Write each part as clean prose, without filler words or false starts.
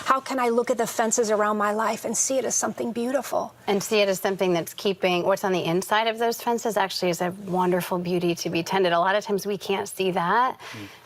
how can I look at the fences around my life and see it as something beautiful? And see it as something that's keeping what's on the inside of those fences actually is a wonderful beauty to be tended. A lot of times we can't see that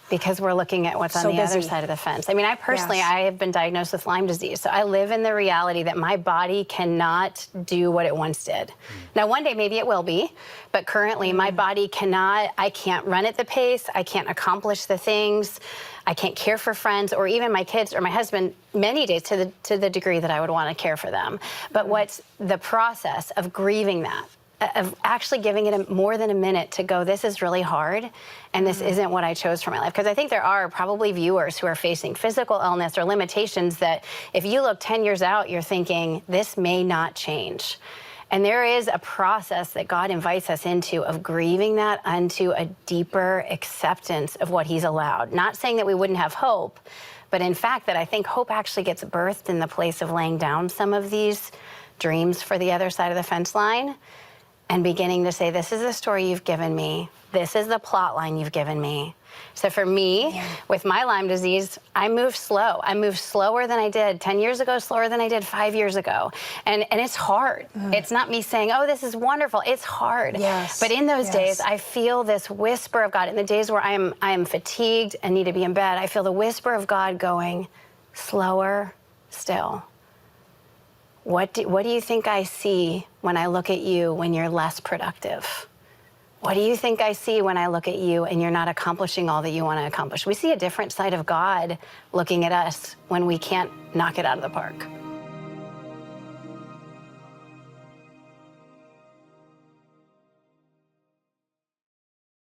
because we're looking at what's on the other side of the fence. I mean, I personally, I have been diagnosed with Lyme disease, so I live in the reality that my body cannot do what it once did. Now, one day maybe it will be, but currently my body cannot, I can't run at the pace, I can't accomplish the things, I can't care for friends or even my kids or my husband many days to the degree that I would want to care for them. But what's the process of grieving that, of actually giving it more than a minute to go, this is really hard, and this isn't what I chose for my life. Because I think there are probably viewers who are facing physical illness or limitations that if you look 10 years out, you're thinking, this may not change. And there is a process that God invites us into of grieving that unto a deeper acceptance of what he's allowed. Not saying that we wouldn't have hope, but in fact that I think hope actually gets birthed in the place of laying down some of these dreams for the other side of the fence line and beginning to say, this is the story you've given me. This is the plot line you've given me. So for me, with my Lyme disease, I move slow. I move slower than I did 10 years ago, slower than I did 5 years ago. And it's hard. It's not me saying, oh, this is wonderful. It's hard. But in those days, I feel this whisper of God. In the days where I am fatigued and need to be in bed, I feel the whisper of God going, slower still. What do you think I see when I look at you when you're less productive? What do you think I see when I look at you and you're not accomplishing all that you want to accomplish? We see a different side of God looking at us when we can't knock it out of the park.